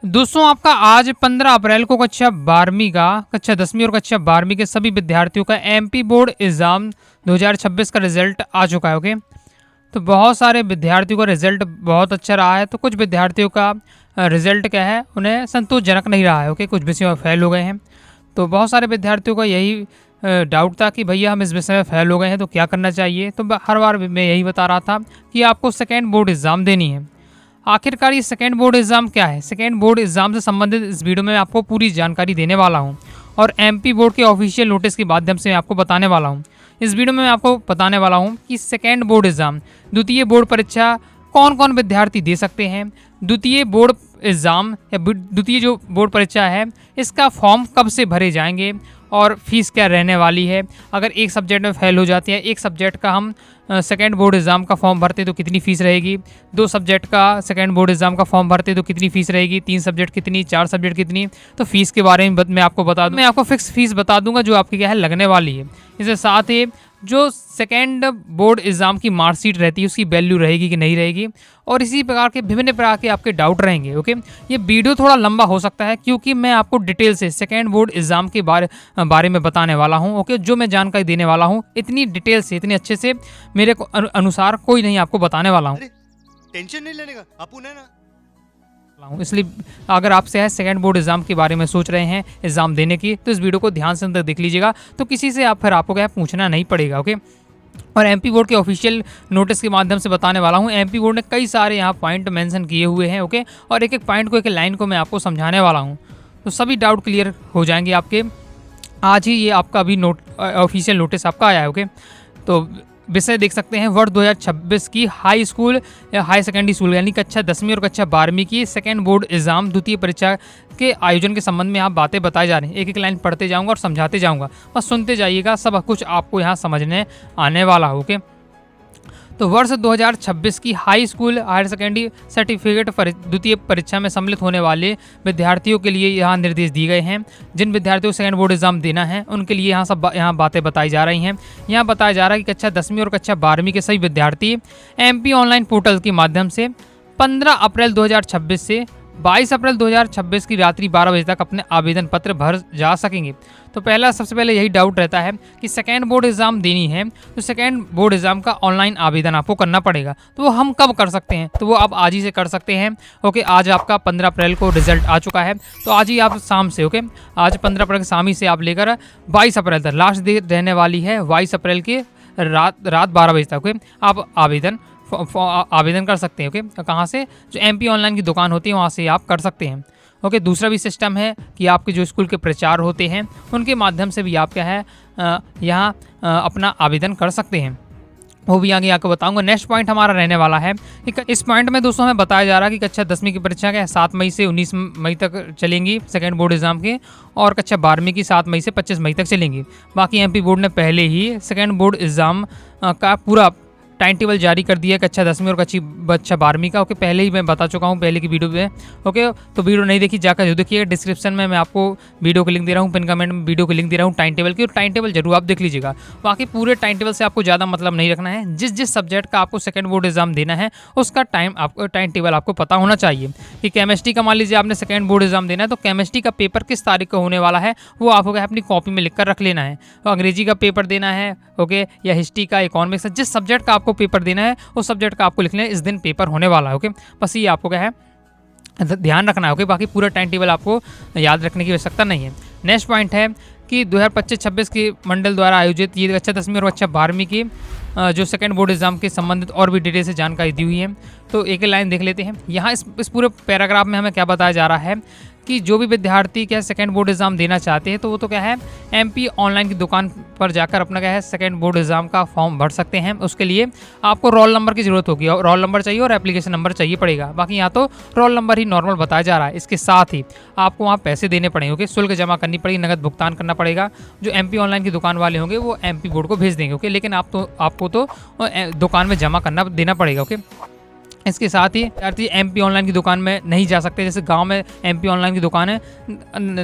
दोस्तों आपका आज 15 अप्रैल को कक्षा 12वीं का कक्षा 10वीं और कक्षा 12वीं के सभी विद्यार्थियों का एमपी बोर्ड एग्ज़ाम 2026 का रिजल्ट आ चुका है। ओके, तो बहुत सारे विद्यार्थियों का रिजल्ट बहुत अच्छा रहा है। तो कुछ विद्यार्थियों का रिजल्ट क्या है, उन्हें संतोषजनक नहीं रहा है। ओके, कुछ विषयों में फेल हो गए हैं। तो बहुत सारे विद्यार्थियों का यही डाउट था कि भैया हम इस विषय में फेल हो गए हैं तो क्या करना चाहिए। तो हर बार मैं यही बता रहा था कि आपको सेकेंड बोर्ड एग्ज़ाम देनी है। आखिरकार ये सेकेंड बोर्ड एग्ज़ाम क्या है, सेकेंड बोर्ड एग्ज़ाम से संबंधित इस वीडियो में मैं आपको पूरी जानकारी देने वाला हूँ और एमपी बोर्ड के ऑफिशियल नोटिस के माध्यम से मैं आपको बताने वाला हूँ। इस वीडियो में मैं आपको बताने वाला हूँ कि सेकेंड बोर्ड एग्ज़ाम द्वितीय बोर्ड परीक्षा कौन कौन विद्यार्थी दे सकते हैं, द्वितीय बोर्ड एग्ज़ाम या द्वितीय जो बोर्ड परीक्षा है इसका फॉर्म कब से भरे जाएंगे और फीस क्या रहने वाली है। अगर एक सब्जेक्ट में फेल हो जाते हैं, एक सब्जेक्ट का हम सेकेंड बोर्ड एग्ज़ाम का फॉर्म भरते तो कितनी फ़ीस रहेगी, 2 सब्जेक्ट का सेकेंड बोर्ड एग्ज़ाम का फॉर्म भरते तो कितनी फ़ीस रहेगी, 3 सब्जेक्ट कितनी, 4 सब्जेक्ट कितनी। तो फीस के बारे में मैं आपको बता दूँ, मैं आपको फिक्स फीस बता दूंगा जो आपकी क्या है लगने वाली है। इसके साथ ही जो सेकेंड बोर्ड एग्ज़ाम की मार्कशीट रहती है उसकी वैल्यू रहेगी कि नहीं रहेगी, और इसी प्रकार के विभिन्न प्रकार के आपके डाउट रहेंगे। ओके, ये वीडियो थोड़ा लंबा हो सकता है क्योंकि मैं आपको डिटेल से सेकेंड बोर्ड एग्ज़ाम के बारे में बताने वाला हूँ। ओके, जो मैं जानकारी देने वाला हूँ इतनी डिटेल से, इतने अच्छे से मेरे को अनुसार कोई नहीं आपको बताने वाला हूँ। टेंशन नहीं लेने का अपुन है ना, इसलिए अगर आपसे है सेकेंड बोर्ड एग्ज़ाम के बारे में सोच रहे हैं एग्ज़ाम देने की तो इस वीडियो को ध्यान से अंदर देख लीजिएगा, तो किसी से आप फिर आपको क्या पूछना नहीं पड़ेगा। ओके, और एमपी बोर्ड के ऑफिशियल नोटिस के माध्यम से बताने वाला हूँ। एमपी बोर्ड ने कई सारे यहाँ पॉइंट मेंशन किए हुए हैं। ओके, और एक एक पॉइंट को, एक लाइन को मैं आपको समझाने वाला हूँ, तो सभी डाउट क्लियर हो जाएंगे आपके। आज ही ये आपका अभी ऑफिशियल नोटिस आपका आया है। ओके, तो विषय देख सकते हैं वर्ष 2026 की हाई स्कूल या हाई सेकेंडरी स्कूल यानी कक्षा 10वीं और कक्षा 12वीं की सेकेंड बोर्ड एग्ज़ाम द्वितीय परीक्षा के आयोजन के संबंध में यहाँ बातें बताई जा रही हैं। एक एक लाइन पढ़ते जाऊंगा और समझाते जाऊंगा, बस सुनते जाइएगा, सब कुछ आपको यहाँ समझने आने वाला हो। ओके, तो वर्ष 2026 की high school higher secondary certificate द्वितीय परीक्षा में सम्मिलित होने वाले विद्यार्थियों के लिए यहाँ निर्देश दिए गए हैं। जिन विद्यार्थियों को सेकेंड बोर्ड एग्जाम देना है उनके लिए यहाँ बातें बताई जा रही हैं। यहाँ बताया जा रहा है कि कक्षा 10वीं और कक्षा 12वीं के सभी विद्यार्थी एमपी ऑनलाइन पोर्टल के माध्यम से 15 अप्रैल 2026 से 22 अप्रैल 2026 की रात्रि 12 बजे तक अपने आवेदन पत्र भर जा सकेंगे। तो सबसे पहले यही डाउट रहता है कि सेकेंड बोर्ड एग्ज़ाम देनी है तो सेकेंड बोर्ड एग्ज़ाम का ऑनलाइन आवेदन आपको करना पड़ेगा। तो वो हम कब कर सकते हैं, तो वो आप आज ही से कर सकते हैं। ओके, आज आपका 15 अप्रैल को रिजल्ट आ चुका है, तो आज ही आप शाम से, ओके, आज 15 अप्रैल की शाम ही से आप लेकर 22 अप्रैल तक, लास्ट डेट रहने वाली है 22 अप्रैल के रात 12 बजे तक। ओके, आप आवेदन कर सकते हैं। ओके, कहाँ से, जो एमपी ऑनलाइन की दुकान होती है वहाँ से आप कर सकते हैं। ओके, दूसरा भी सिस्टम है कि आपके जो स्कूल के प्रचार होते हैं उनके माध्यम से भी आप क्या है यहाँ अपना आवेदन कर सकते हैं, वो भी आगे आपको बताऊंगा। नेक्स्ट पॉइंट हमारा रहने वाला है कि इस पॉइंट में दोस्तों हमें बताया जा रहा है कि कक्षा 10वीं की परीक्षा क्या 7 मई से 19 मई तक चलेंगी सेकेंड बोर्ड एग्जाम के, और कक्षा 12वीं की 7 मई से 25 मई तक चलेंगी। बाकी एमपी बोर्ड ने पहले ही सेकेंड बोर्ड एग्ज़ाम का पूरा टाइम टेबल जारी कर दिया है कक्षा 10वीं और कक्षा 12वीं का। ओके, पहले ही मैं बता चुका हूँ पहले की वीडियो में। ओके, तो वीडियो नहीं देखी जाकर जो देखिएगा, डिस्क्रिप्शन में मैं आपको वीडियो की लिंक दे रहा हूँ, पिन कमेंट में वीडियो की लिंक दे रहा हूँ टाइम टेबल की, और टाइम टेबल जरूर आप देख लीजिएगा। बाकी पूरे टाइम टेबल से आपको ज़्यादा मतलब नहीं रखना है, जिस सब्जेक्ट का आपको सेकेंड बोर्ड एग्जाम देना है उसका टाइम टेबल आपको पता होना चाहिए। कि केमिस्ट्री का मान लीजिए आपने सेकेंड बोर्ड एग्जाम देना है तो केमिस्ट्री का पेपर किस तारीख को होने वाला है वो आपको अपनी कॉपी में लिख कर रख लेना है। तो अंग्रेजी का पेपर देना है, ओके, या हिस्ट्री का, इकोनॉमिक्स, जिस सब्जेक्ट का आपको पेपर देना है उस सब्जेक्ट का आपको लिख लेना है, इस दिन पेपर होने वाला है। ओके, बस ये आपको क्या है ध्यान रखना है। ओके, बाकी पूरा टाइम टेबल आपको याद रखने की आवश्यकता नहीं है। नेक्स्ट पॉइंट है कि 2025-26 के मंडल द्वारा आयोजित ये कक्षा 10वीं और कक्षा 12वीं की जो सेकेंड बोर्ड एग्जाम के संबंधित और भी डिटेल से जानकारी दी हुई है। तो एक लाइन देख लेते हैं। यहाँ इस पूरे पैराग्राफ में हमें क्या बताया जा रहा है कि जो भी विद्यार्थी क्या सेकेंड बोर्ड एग्जाम देना चाहते हैं तो वो तो क्या है एमपी ऑनलाइन की दुकान पर जाकर अपना क्या है सेकेंड बोर्ड एग्जाम का फॉर्म भर सकते हैं। उसके लिए आपको रोल नंबर की ज़रूरत होगी, और रोल नंबर चाहिए और एप्लीकेशन नंबर चाहिए पड़ेगा। बाकी यहाँ तो रोल नंबर ही नॉर्मल बताया जा रहा है। इसके साथ ही आपको वहाँ पैसे देने पड़ेंगे। ओके, शुल्क जमा करनी पड़ेगी, नगद भुगतान करना पड़ेगा। जो एमपी ऑनलाइन की दुकान वाले होंगे वो एमपी बोर्ड को भेज देंगे। ओके, लेकिन आपको तो दुकान में जमा करना देना पड़ेगा। ओके, इसके साथ ही विद्यार्थी एमपी ऑनलाइन की दुकान में नहीं जा सकते। जैसे गांव में एमपी ऑनलाइन की दुकान है,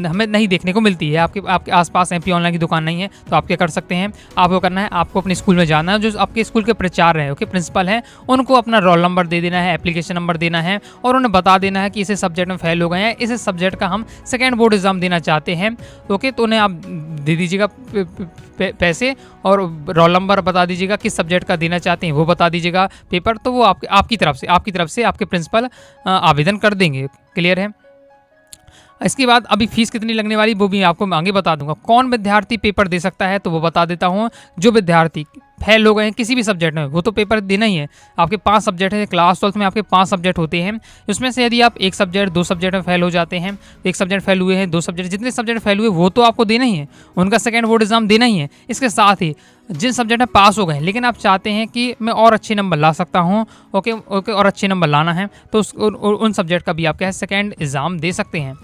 हमें नहीं देखने को मिलती है, आपके आसपास एमपी ऑनलाइन की दुकान नहीं है, तो आप क्या कर सकते हैं, आपको करना है, आपको अपने स्कूल में जाना है, जो आपके स्कूल के प्राचार्य हैं, ओके, प्रिंसिपल हैं, उनको अपना रोल नंबर दे देना है, एप्लीकेशन नंबर देना है और उन्हें बता देना है कि इस सब्जेक्ट में फेल हो गए हैं, इस सब्जेक्ट का हम सेकेंड बोर्ड एग्जाम देना चाहते हैं, ओके। तो उन्हें आप दे दीजिएगा पैसे और रोल नंबर बता दीजिएगा, किस सब्जेक्ट का देना चाहते हैं वो बता दीजिएगा पेपर, तो वो आपकी तरफ से आपके प्रिंसिपल आवेदन कर देंगे। क्लियर है। इसके बाद अभी फीस कितनी लगने वाली वो भी आपको आगे बता दूंगा। कौन विद्यार्थी पेपर दे सकता है तो वो बता देता हूँ। जो विद्यार्थी फेल हो गए हैं किसी भी सब्जेक्ट में वो तो पेपर देना ही है। आपके 5 सब्जेक्ट हैं, क्लास 12 में आपके 5 सब्जेक्ट होते हैं, उसमें से यदि आप एक सब्जेक्ट 2 सब्जेक्ट में फेल हो जाते हैं, एक सब्जेक्ट फेल हुए हैं, 2 सब्जेक्ट, जितने सब्जेक्ट फेल हुए वो तो आपको देना ही है, उनका सेकेंड बोर्ड एग्जाम देना ही है। इसके साथ ही जिन सब्जेक्ट में पास हो गए हैं लेकिन आप चाहते हैं कि मैं और अच्छे नंबर ला सकता हूँ, ओके, और अच्छे नंबर लाना है, तो उन सब्जेक्ट का भी आप क्या है सेकेंड एग्जाम दे सकते हैं।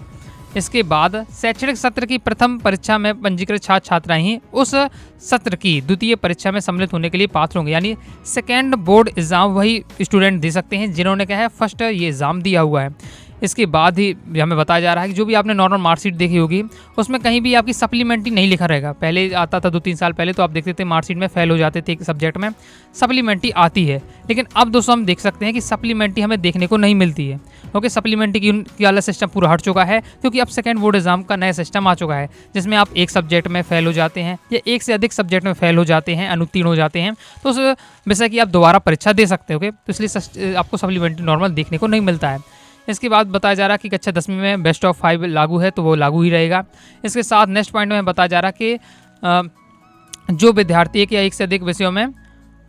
इसके बाद शैक्षणिक सत्र की प्रथम परीक्षा में पंजीकृत छात्र छात्राएं ही उस सत्र की द्वितीय परीक्षा में सम्मिलित होने के लिए पात्र होंगे। यानी सेकेंड बोर्ड एग्जाम वही स्टूडेंट दे सकते हैं जिन्होंने क्या है फर्स्ट ये एग्ज़ाम दिया हुआ है। इसके बाद ही हमें बताया जा रहा है कि जो भी आपने नॉर्मल मार्कशीट देखी होगी उसमें कहीं भी आपकी सप्लीमेंट्री नहीं लिखा रहेगा। पहले आता था 2-3 साल पहले तो आप देखते थे मार्कशीट में फेल हो जाते थे एक सब्जेक्ट में, सप्लीमेंट्री आती है, लेकिन अब दोस्तों हम देख सकते हैं कि सप्लीमेंट्री हमें देखने को नहीं मिलती है। ओके, सप्लीमेंट्री की वाला सिस्टम पूरा हट चुका है क्योंकि अब सेकेंड बोर्ड एग्जाम का नया सिस्टम आ चुका है जिसमें आप एक सब्जेक्ट में फेल हो जाते हैं या एक से अधिक सब्जेक्ट में फेल हो जाते हैं, अनुत्तीर्ण हो जाते हैं, तो उस विषय की आप दोबारा परीक्षा दे सकते हो। ओके, तो इसलिए आपको सप्लीमेंट्री नॉर्मल देखने को नहीं मिलता है। इसके बाद बताया जा रहा है कि कक्षा 10वीं में बेस्ट ऑफ 5 लागू है तो वो लागू ही रहेगा। इसके साथ नेक्स्ट पॉइंट में बताया जा रहा है कि जो विद्यार्थी एक या एक से अधिक विषयों में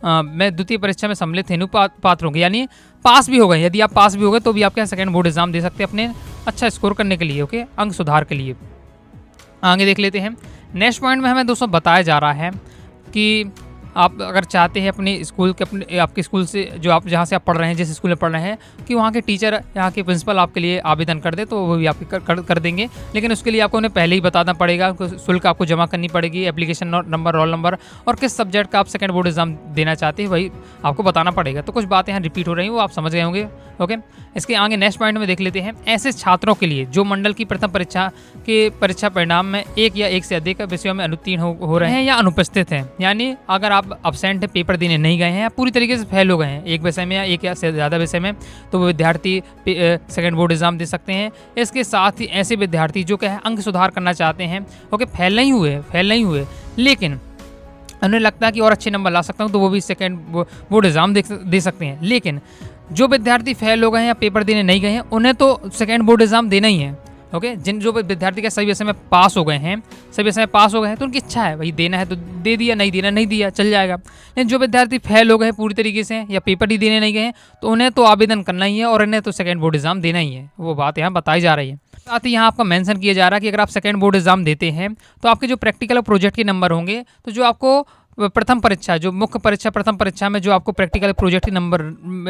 द्वितीय परीक्षा में सम्मिलित हेतु पात्र होंगे, यानी पास भी हो गए, यदि आप पास भी हो गए तो भी आप क्या सेकेंड बोर्ड एग्जाम दे सकते हैं अपने अच्छा स्कोर करने के लिए, ओके, अंक सुधार के लिए। आगे देख लेते हैं। नेक्स्ट पॉइंट में हमें दोस्तों बताया जा रहा है कि आप अगर चाहते हैं अपने स्कूल के आपके स्कूल से जो आप जहाँ से आप पढ़ रहे हैं, जिस स्कूल में पढ़ रहे हैं, कि वहाँ के टीचर, यहाँ के प्रिंसिपल आपके लिए आवेदन कर दे तो वो भी आपके कर देंगे, लेकिन उसके लिए आपको उन्हें पहले ही बताना पड़ेगा, शुल्क आपको जमा करनी पड़ेगी, एप्लीकेशन नंबर, रोल नंबर और किस सब्जेक्ट का आप सेकेंड बोर्ड एग्जाम देना चाहते हैं वही आपको बताना पड़ेगा। तो कुछ बातें यहाँ रिपीट हो रही हैं वो आप समझ गए होंगे, ओके। इसके आगे नेक्स्ट पॉइंट में देख लेते हैं। ऐसे छात्रों के लिए जो मंडल की प्रथम परीक्षा के परीक्षा परिणाम में एक या एक से अधिक विषयों में अनुत्तीर्ण हो रहे हैं या अनुपस्थित हैं, यानी अगर आप अब्सेंट पेपर देने नहीं गए हैं या पूरी तरीके से फेल हो गए हैं एक विषय में या एक या से ज़्यादा विषय में, तो वो विद्यार्थी सेकेंड बोर्ड एग्जाम दे सकते हैं। इसके साथ ही ऐसे विद्यार्थी जो क्या है अंक सुधार करना चाहते हैं, ओके, फेल नहीं हुए लेकिन उन्हें लगता है कि और अच्छे नंबर ला सकता हूँ, तो वो भी सेकेंड बोर्ड एग्जाम दे सकते हैं। लेकिन जो विद्यार्थी फेल हो गए हैं या पेपर देने नहीं गए हैं उन्हें तो सेकेंड बोर्ड एग्जाम देना ही है, ओके। जो विद्यार्थी के सभी विषय में पास हो गए हैं, तो उनकी इच्छा है भाई देना है तो दे दिया, नहीं देना नहीं दिया, चल जाएगा। लेकिन जो विद्यार्थी फेल हो गए हैं पूरी तरीके से या पेपर ही देने नहीं गए हैं तो उन्हें तो आवेदन करना ही है और उन्हें तो सेकेंड बोर्ड एग्जाम देना ही है, वो बात यहाँ बताई जा रही है। साथ ही यहाँ आपका मेंशन किया जा रहा है कि अगर आप सेकेंड बोर्ड एग्जाम देते हैं तो आपके जो प्रैक्टिकल और प्रोजेक्ट के नंबर होंगे, तो जो आपको प्रथम परीक्षा, जो मुख्य परीक्षा प्रथम परीक्षा में जो आपको प्रैक्टिकल प्रोजेक्ट के नंबर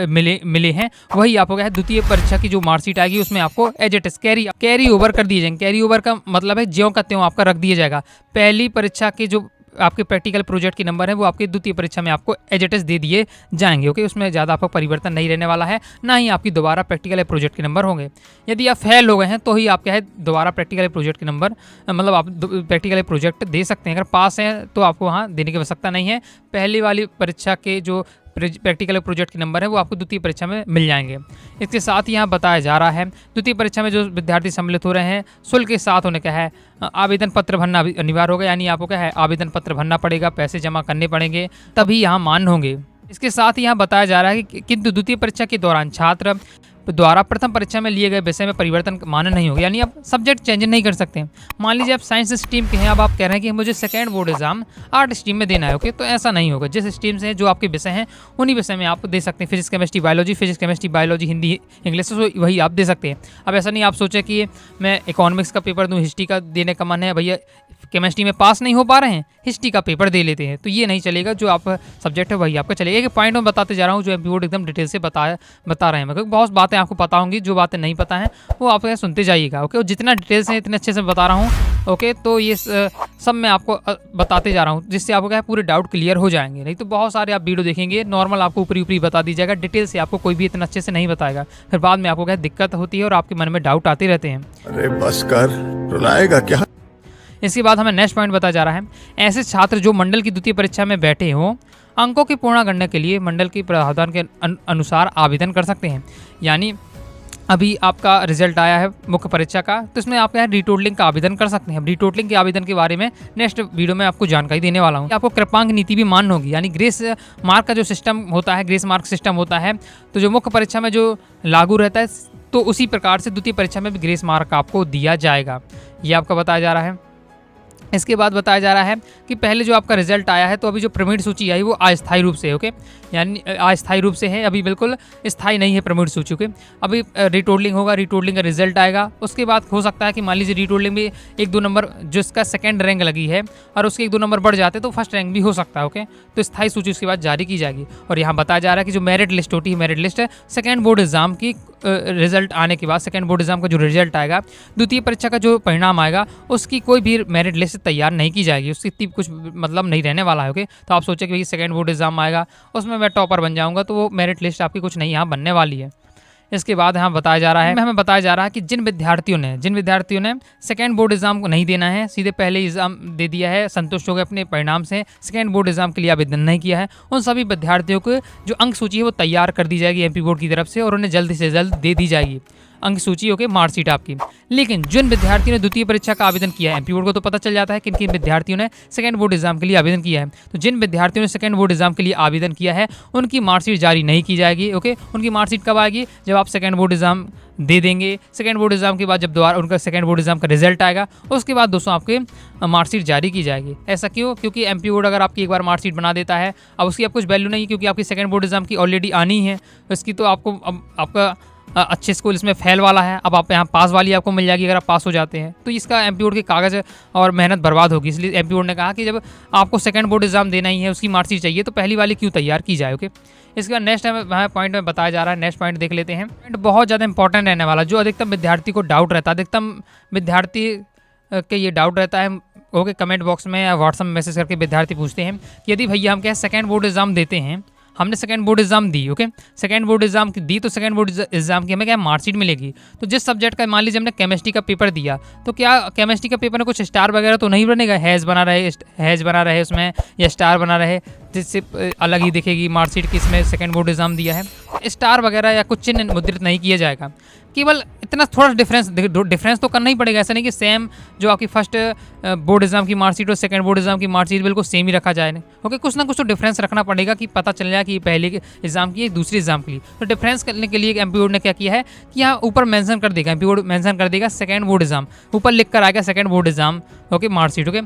मिले हैं वही आपको क्या है द्वितीय परीक्षा की जो मार्कशीट आएगी उसमें आपको as it is carry over कर दिए जाएंगे। कैरी ओवर का मतलब है ज्यों का त्यों आपका रख दिया जाएगा। पहली परीक्षा के जो आपके प्रैक्टिकल प्रोजेक्ट के नंबर है वो आपकी द्वितीय परीक्षा में आपको एज इट इज दे दिए जाएंगे, ओके। उसमें ज़्यादा आपका परिवर्तन नहीं रहने वाला है, ना ही आपकी दोबारा प्रैक्टिकल प्रोजेक्ट के नंबर होंगे। यदि आप फेल हो गए हैं तो ही आप क्या है दोबारा प्रैक्टिकल प्रोजेक्ट के नंबर, मतलब आप प्रैक्टिकल प्रोजेक्ट दे सकते हैं। अगर पास हैं तो आपको वहाँ देने की आवश्यकता नहीं है। पहली वाली परीक्षा के जो प्रैक्टिकल प्रोजेक्ट के नंबर है वो आपको द्वितीय परीक्षा में मिल जाएंगे। इसके साथ ही यहाँ बताया जा रहा है द्वितीय परीक्षा में जो विद्यार्थी सम्मिलित हो रहे हैं शुल्क के साथ उन्हें क्या है आवेदन पत्र भरना अनिवार्य होगा, यानी आपको क्या है आवेदन पत्र भरना पड़ेगा, पैसे जमा करने पड़ेंगे तभी यहाँ मान्य होंगे। इसके साथ ही यहाँ बताया जा रहा है कि किंतु द्वितीय परीक्षा के दौरान छात्र द्वारा प्रथम परीक्षा में लिए गए विषय में परिवर्तन मान्य नहीं होगा, यानी आप सब्जेक्ट चेंज नहीं कर सकते। मान लीजिए आप साइंस स्ट्रीम के हैं, अब आप कह रहे हैं कि मुझे second board exam art stream में देना है, ओके, तो ऐसा नहीं होगा। जिस स्ट्रीम से जो आपके विषय हैं उन्हीं विषय में आप दे सकते हैं। Physics chemistry biology Hindi English वही आप दे सकते हैं। अब ऐसा नहीं आप सोचें कि मैं इकोनॉमिक्स का पेपर दूँ, हिस्ट्री का देने का मन है, भैया केमिस्ट्री में पास नहीं हो पा रहे हैं, हिस्ट्री का पेपर दे लेते हैं, तो ये नहीं चलेगा। जो आप सब्जेक्ट है वही आपका चलेगा। एक पॉइंट में बताते जा रहा हूँ जो एमपी बोर्ड एकदम डिटेल से बता रहे हैं, क्योंकि बहुत बातें आपको पता होंगी, जो बातें नहीं पता हैं वो आप सुनते जाइएगा। ओके, और जितना डिटेल से इतने अच्छे से बता रहा हूँ, ओके, तो ये सब मैं आपको बताते जा रहा हूँ, जिससे आपको क्या है पूरे डाउट क्लियर हो जाएंगे। नहीं तो बहुत सारे आप वीडियो देखेंगे, नॉर्मल आपको ऊपरी ऊपरी बता दी जाएगा, डिटेल से आपको कोई भी इतना अच्छे से नहीं बताएगा, फिर बाद में आपको क्या दिक्कत होती है और आपके मन में डाउट आते रहते हैं। अरे बस कर, रुलाएगा क्या? इसके बाद हमें नेक्स्ट पॉइंट बताया जा रहा है, ऐसे छात्र जो मंडल की द्वितीय परीक्षा में बैठे हों, अंकों की पूर्णा करने के लिए मंडल की प्रावधान के अनुसार आवेदन कर सकते हैं। यानी अभी आपका रिजल्ट आया है मुख्य परीक्षा का, तो इसमें आप क्या है रीटोटलिंग का आवेदन कर सकते हैं। अब रीटोटलिंग के आवेदन के बारे में नेक्स्ट वीडियो में आपको जानकारी देने वाला हूँ। आपको कृपांक नीति भी मान्य होगी, यानी ग्रेस मार्क का जो सिस्टम होता है, ग्रेस मार्क सिस्टम होता है, तो जो मुख्य परीक्षा में जो लागू रहता है, तो उसी प्रकार से द्वितीय परीक्षा में भी ग्रेस मार्क आपको दिया जाएगा। ये आपका बताया जा रहा है। इसके बाद बताया जा रहा है कि पहले जो आपका रिजल्ट आया है, तो अभी जो प्रमिड सूची आई वो अस्थायी रूप से है, ओके, यानी अस्थायी रूप से है, अभी बिल्कुल स्थायी नहीं है प्रमिड सूची। ओके, अभी रीटोटलिंग होगा, रीटोटलिंग का रिजल्ट आएगा, उसके बाद हो सकता है कि मान लीजिए रीटोटलिंग में 1-2 नंबर जो इसका सेकंड रैंक लगी है और उसके 1-2 नंबर बढ़ जाते तो फर्स्ट रैंक भी हो सकता है। ओके, तो स्थायी सूची उसके बाद जारी की जाएगी। और यहाँ बताया जा रहा है कि जो मेरिट लिस्ट होती है, merit list second board exam की रिजल्ट आने के बाद, सेकेंड बोर्ड एग्जाम का जो रिजल्ट आएगा, द्वितीय परीक्षा का जो परिणाम आएगा, उसकी कोई भी मेरिट लिस्ट तैयार नहीं की जाएगी, उसकी इतनी कुछ मतलब नहीं रहने वाला है। ओके, तो आप सोचे कि भाई सेकेंड बोर्ड एग्जाम आएगा, उसमें मैं टॉपर बन जाऊंगा, तो वो मेरिट लिस्ट आपकी कुछ नहीं यहाँ बनने वाली है। इसके बाद यहाँ बताया जा रहा है, हमें बताया जा रहा है कि जिन विद्यार्थियों ने सेकेंड बोर्ड एग्जाम को नहीं देना है, सीधे पहले एग्जाम दे दिया है, संतुष्ट हो गए अपने परिणाम से, सेकेंड बोर्ड एग्जाम के लिए आवेदन नहीं किया है, उन सभी विद्यार्थियों को जो अंक सूची है वो तैयार कर दी जाएगी एमपी बोर्ड की तरफ से, और उन्हें जल्द से जल्द दे दी जाएगी अंक सूची, ओके, मार्कशीट आपकी। लेकिन जिन विद्यार्थियों ने द्वितीय परीक्षा का आवेदन किया है, एमपी बोर्ड को तो पता चल जाता है किन किन विद्यार्थियों ने सेकंड बोर्ड एग्जाम के लिए आवेदन किया है, तो जिन विद्यार्थियों ने सेकंड बोर्ड एग्जाम के लिए आवेदन किया है उनकी मार्कशीट जारी नहीं की जाएगी। ओके, उनकी मार्कशीट कब आएगी? जब आप सेकंड बोर्ड एग्जाम दे देंगे। सेकंड बोर्ड एग्जाम के बाद जब दोबारा उनका सेकंड बोर्ड एग्जाम का रिजल्ट आएगा, उसके बाद दोस्तों आपके मार्कशीट जारी की जाएगी। ऐसा क्यों? क्योंकि एमपी बोर्ड अगर आपकी एक बार मार्कशीट बना देता है, अब उसकी अब कुछ वैल्यू नहीं है, क्योंकि आपकी सेकंड बोर्ड एग्जाम की ऑलरेडी आनी है, इसकी तो आपको अब आपका अच्छे स्कूल इसमें फेल वाला है, अब आप यहाँ पास वाली आपको मिल जाएगी अगर आप पास हो जाते हैं, तो इसका एमपी बोर्ड के कागज़ और मेहनत बर्बाद होगी। इसलिए एमपी बोर्ड ने कहा कि जब आपको सेकंड बोर्ड एग्जाम देना ही है, उसकी मार्कशीट चाहिए, तो पहली वाली क्यों तैयार की जाए। ओके, इसके बाद नेक्स्ट हमें पॉइंट में बताया जा रहा है, नेक्स्ट पॉइंट देख लेते हैं। पॉइंट बहुत ज़्यादा इंपॉर्टेंट रहने वाला, जो अधिकतम विद्यार्थी को डाउट रहता है, अधिकतम विद्यार्थी के ये डाउट रहता है। ओके, कमेंट बॉक्स में या व्हाट्सएप में मैसेज करके विद्यार्थी पूछते हैं कि यदि भैया हम क्या सेकंड बोर्ड एग्जाम देते हैं, हमने सेकंड बोर्ड एग्जाम दी, ओके, सेकंड बोर्ड एग्जाम की दी, तो सेकंड बोर्ड एग्जाम की हमें क्या मार्कशीट मिलेगी, तो जिस सब्जेक्ट का मान लीजिए हमने केमिस्ट्री का पेपर दिया, तो क्या केमिस्ट्री का पेपर में कुछ स्टार वगैरह तो नहीं बनेगा, हैज़ बना रहे उसमें, या स्टार बना रहे, जिससे अलग ही दिखेगी मार्कशीट की इसमें सेकंड बोर्ड एग्जाम दिया है, स्टार वगैरह या कुछ चिन्ह मुद्रित नहीं किया जाएगा। केवल इतना थोड़ा डिफरेंस तो करना ही पड़ेगा, ऐसा नहीं कि सेम जो आपकी फर्स्ट बोर्ड एग्जाम की मार्कशीट और सेकंड बोर्ड एग्जाम की मार्कशीट बिल्कुल सेम ही रखा जाए। ओके, कुछ ना कुछ तो डिफरेंस रखना पड़ेगा कि पता चल जाए कि पहले एग्जाम की दूसरी एग्जाम की। तो डिफरेंस करने के लिए एमपी बोर्ड ने क्या किया है कि यहाँ ऊपर मेंशन कर देगा, एमपी बोर्ड मेंशन कर देगा सेकंड बोर्ड एग्जाम, ऊपर लिख कर आएगा second board exam, okay, marksheet. Okay,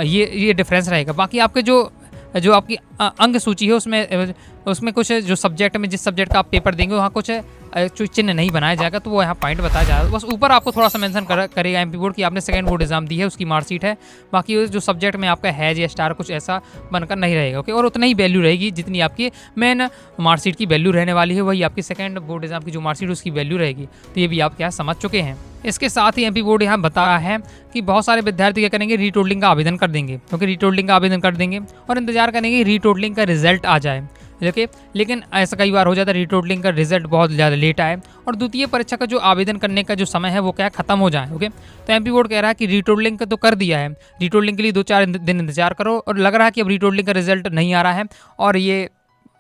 ये डिफरेंस रहेगा। बाकी आपके जो आपकी अंक सूची है उसमें कुछ जो सब्जेक्ट में, जिस सब्जेक्ट का आप पेपर देंगे वहाँ कुछ चिन्ह नहीं बनाया जाएगा, तो वो यहाँ पॉइंट बताया जाएगा। बस ऊपर आपको थोड़ा सा मेंशन करेगा एमपी बोर्ड कि आपने सेकंड बोर्ड एग्जाम दी है, उसकी मार्कशीट है। बाकी जो सब्जेक्ट में आपका हैज या स्टार कुछ ऐसा बनकर नहीं रहेगा। ओके, और उतना ही वैल्यू रहेगी जितनी आपकी मेन मार्कशीट की वैल्यू रहने वाली है, वही आपकी सेकंड बोर्ड एग्जाम की जो मार्कशीट उसकी वैल्यू रहेगी। तो ये भी आप क्या समझ चुके हैं। इसके साथ ही एमपी बोर्ड यहाँ बताया है कि बहुत सारे विद्यार्थी क्या करेंगे, रीटोटलिंग का आवेदन कर देंगे, क्योंकि रीटोटलिंग का आवेदन कर देंगे और इंतजार करेंगे रीटोटलिंग का रिजल्ट आ जाए। ओके, लेकिन ऐसा कई बार हो जाता है रीटोटलिंग का रिजल्ट बहुत ज़्यादा लेट आए और द्वितीय परीक्षा का जो आवेदन करने का जो समय है वो क्या खत्म हो जाए। ओके, तो एमपी बोर्ड कह रहा है कि रीटोटलिंग का तो कर दिया है, रीटोटलिंग के लिए 2-4 दिन इंतजार करो, और लग रहा है कि अब रीटोटलिंग का रिजल्ट नहीं आ रहा है और ये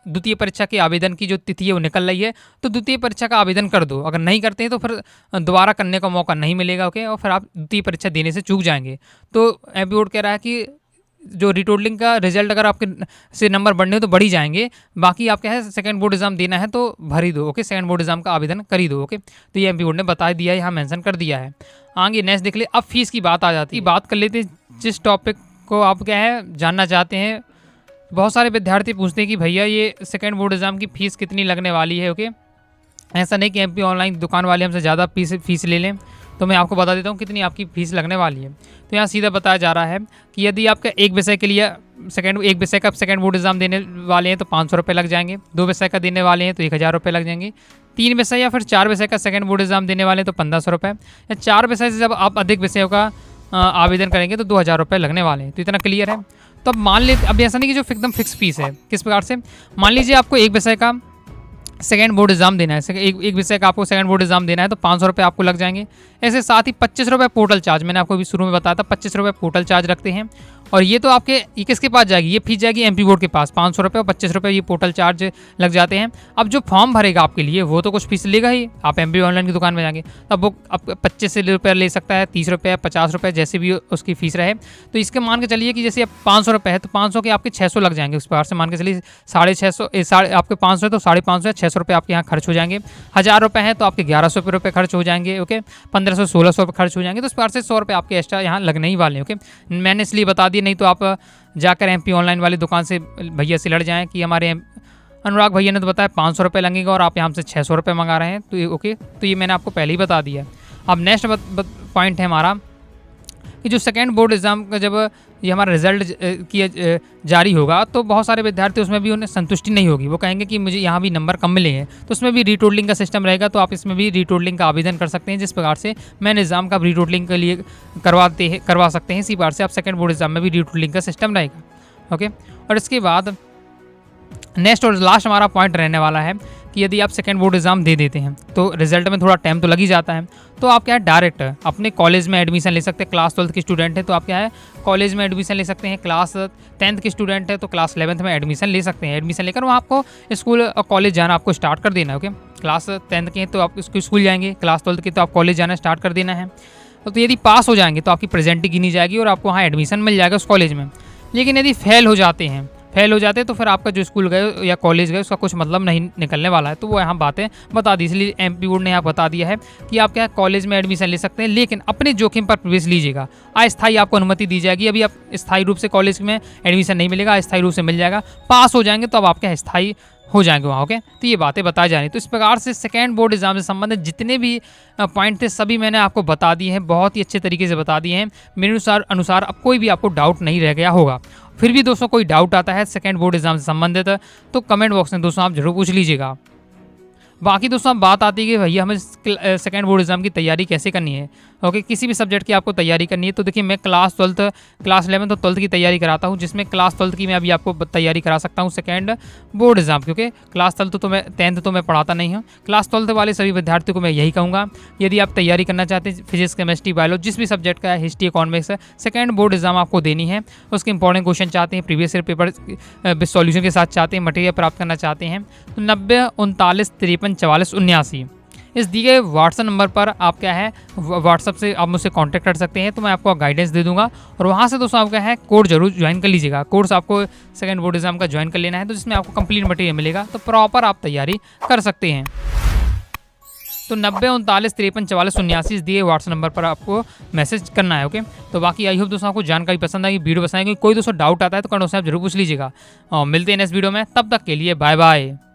द्वितीय परीक्षा के आवेदन की जो तिथि है वो निकल रही है, तो द्वितीय परीक्षा का आवेदन कर दो। अगर नहीं करते हैं तो फिर दोबारा करने का मौका नहीं मिलेगा। ओके, और फिर आप द्वितीय परीक्षा देने से चूक जाएंगे। तो एमपी बोर्ड कह रहा है कि जो रीटोटलिंग का रिजल्ट अगर आपके से नंबर बढ़ने हो तो बढ़ ही जाएंगे, बाकी आप क्या है सेकंड बोर्ड एग्जाम देना है तो भर ही दो। ओके, सेकंड बोर्ड एग्जाम का आवेदन कर ही दो। ओके, तो ये एमपी बोर्ड ने बता दिया है, यहाँ मेंशन कर दिया है। आगे नेक्स्ट देख ले, अब फीस की बात आ जाती है। बात कर लेते हैं जिस टॉपिक को आप क्या है जानना चाहते हैं। बहुत सारे विद्यार्थी पूछते हैं कि भैया ये सेकंड बोर्ड एग्जाम की फ़ीस कितनी लगने वाली है। ओके, ऐसा नहीं कि एमपी ऑनलाइन दुकान वाले हमसे ज़्यादा फीस ले लें। तो मैं आपको बता देता हूँ कितनी आपकी फ़ीस लगने वाली है। तो यहाँ सीधा बताया जा रहा है कि यदि आपका एक विषय के लिए एक विषय का सेकंड बोर्ड एग्जाम देने वाले हैं तो 500 रुपये लग जाएंगे। 2 विषय का देने वाले हैं तो 1000 रुपये लग जाएंगे। 3 विषय या फिर 4 विषय का सेकंड बोर्ड एग्जाम देने वाले हैं तो 1500 रुपये। या 4 विषय से जब आप अधिक विषयों का आवेदन करेंगे तो 2000 रुपये लगने वाले हैं। तो इतना क्लियर है। तो अब मान लीजिए, अब ऐसा नहीं कि जो एकदम फिक्स फीस है, किस प्रकार से, मान लीजिए आपको एक विषय का सेकंड बोर्ड एग्जाम देना है, एक विषय का आपको सेकंड बोर्ड एग्जाम देना है तो 500 रुपये आपको लग जाएंगे। ऐसे साथ ही 25 रुपये पोर्टल चार्ज, मैंने आपको अभी शुरू में बताया था 25 रुपये पोर्टल चार्ज रखते हैं। और ये तो आपके ये किसके पास जाएगी, ये फीस जाएगी एमपी बोर्ड के पास 500 रुपये और 25 रुपये ये पोर्टल चार्ज लग जाते हैं। अब जो फॉर्म भरेगा आपके लिए वो तो कुछ फीस लेगा ही। आप एमपी ऑनलाइन की दुकान में जाएंगे तब वो अब 25 रुपये ले सकता है, 30 रुपये, 50 रुपये, जैसे भी उसकी फीस रहे। तो इसके मान के चलिए कि जैसे अब 500 रुपये है तो 500 के आपके 600 लग जाएंगे। उस प्रकार से मान के चलिए 650 आपके 500 है तो 550 है, 600 रुपये आपके यहाँ खर्च हो जाएंगे। 1000 रुपये है तो आपके 1100 रुपये खर्च हो जाएंगे। ओके, 1500-1600 रुपये खर्च हो जाएंगे। तो इस प्रकार से 100 रुपये आपके एक्स्ट्रा यहाँ लगने ही वाले हैं। ओके, मैंने इसलिए बता दिया, नहीं तो आप जाकर एमपी ऑनलाइन वाली दुकान से भैया से लड़ जाएं कि हमारे अनुराग भैया ने तो बताया 500 रुपये लगेगा और आप यहाँ से 600 रुपये मंगा रहे हैं। तो ये ओके, तो ये मैंने आपको पहले ही बता दिया। अब नेक्स्ट पॉइंट है हमारा कि जो सेकेंड बोर्ड एग्ज़ाम का जब ये हमारा रिजल्ट किया जारी होगा तो बहुत सारे विद्यार्थी उसमें भी उन्हें संतुष्टि नहीं होगी। वो कहेंगे कि मुझे यहाँ भी नंबर कम मिले हैं, तो उसमें भी रीटोटलिंग का सिस्टम रहेगा। तो आप इसमें भी रीटोटलिंग का आवेदन कर सकते हैं, जिस प्रकार से मैंने एग्ज़ाम का रीटोटलिंग के लिए करवा सकते हैं। इसी बार से आप सेकेंड बोर्ड एग्ज़ाम में भी रीटोटलिंग का सिस्टम रहेगा। ओके, और इसके बाद नेक्स्ट और लास्ट हमारा पॉइंट रहने वाला है कि यदि आप सेकेंड बोर्ड एग्ज़ाम दे देते हैं तो रिजल्ट में थोड़ा टाइम तो लग ही जाता है। तो आप क्या है डायरेक्ट अपने कॉलेज में एडमिशन ले सकते हैं। क्लास 12th के स्टूडेंट हैं तो आप क्या है कॉलेज में एडमिशन ले सकते हैं। क्लास 10th के स्टूडेंट है तो क्लास 11th में एडमिशन ले सकते हैं। एडमिशन लेकर वहाँ आपको स्कूल और कॉलेज जाना आपको स्टार्ट कर देना है। ओके, क्लास 10th के हैं तो आप स्कूल जाएंगे, क्लास 12th के तो आप कॉलेज जाना स्टार्ट कर देना है। तो यदि पास हो जाएंगे तो आपकी प्रेजेंटी गिनी जाएगी और आपको वहाँ एडमिशन मिल जाएगा उस कॉलेज में। लेकिन यदि फेल हो जाते हैं तो फिर आपका जो स्कूल गए या कॉलेज गए उसका कुछ मतलब नहीं निकलने वाला है। तो वो यहाँ बातें बता दी, इसलिए एमपी बोर्ड ने यहाँ बता दिया है कि आप क्या कॉलेज में एडमिशन ले सकते हैं, लेकिन अपने जोखिम पर प्रवेश लीजिएगा। अस्थायी आपको अनुमति दी जाएगी। अभी आप स्थायी रूप से कॉलेज में एडमिशन नहीं मिलेगा, अस्थायी रूप से मिल जाएगा। पास हो जाएंगे तो अब आपके स्थायी हो जाएंगे वहाँ। ओके, तो ये बातें बताई जा रही। तो इस प्रकार से सेकेंड बोर्ड एग्जाम से संबंधित जितने भी पॉइंट थे सभी मैंने आपको बता दिए हैं, बहुत ही अच्छे तरीके से बता दिए हैं। मेरे अनुसार अब कोई भी आपको डाउट नहीं रह गया होगा। फिर भी दोस्तों कोई डाउट आता है सेकेंड बोर्ड एग्जाम से संबंधित तो कमेंट बॉक्स में दोस्तों आप जरूर पूछ लीजिएगा। बाकी दोस्तों अब बात आती है कि भैया हमें सेकेंड बोर्ड एग्जाम की तैयारी कैसे करनी है। ओके, किसी भी सब्जेक्ट की आपको तैयारी करनी है तो देखिए मैं क्लास 11th और 12th की तैयारी कराता हूँ, जिसमें क्लास 12th की मैं अभी आपको तैयारी करा सकता हूँ सेकेंड बोर्ड एग्जाम। क्योंकि क्लास 10th तो मैं पढ़ाता नहीं हूँ। क्लास 12th वाले सभी विद्यार्थियों को मैं यही कहूँगा, यदि आप तैयारी करना चाहते हैं फिजिक्स, केमिस्ट्री, बायोलॉजी, जिस भी सब्जेक्ट का है, history, economics, second board exam आपको देनी है। उसके इंपॉर्टेंट क्वेश्चन चाहते हैं, प्रीवियस ईयर पेपर सॉल्यूशन के साथ चाहते हैं, मटेरियल प्राप्त करना चाहते हैं तो 90 39 53 44 79 इस दिए गए व्हाट्सएप नंबर पर आप क्या है व्हाट्सएप से आप मुझसे कांटेक्ट कर सकते हैं। तो मैं आपको गाइडेंस दे दूंगा और वहाँ से दोस्तों आप क्या है कोर्स जरूर ज्वाइन कर लीजिएगा। कोर्स आपको सेकंड बोर्ड एग्जाम का ज्वाइन कर लेना है, तो जिसमें आपको कंप्लीट मटेरियल मिलेगा, तो प्रॉपर आप तैयारी कर सकते हैं। तो 90 39 53 44 79 इस दिए व्हाट्सएप नंबर पर आपको मैसेज करना है। ओके, तो बाकी आई होप दोस्तों आपको जानकारी पसंद आई, वीडियो पसंद आएगी। कोई दोस्तों डाउट आता है तो कमेंट से आप जरूर पूछ लीजिएगा। और मिलते हैं नेक्स्ट वीडियो में, तब तक के लिए बाय बाय।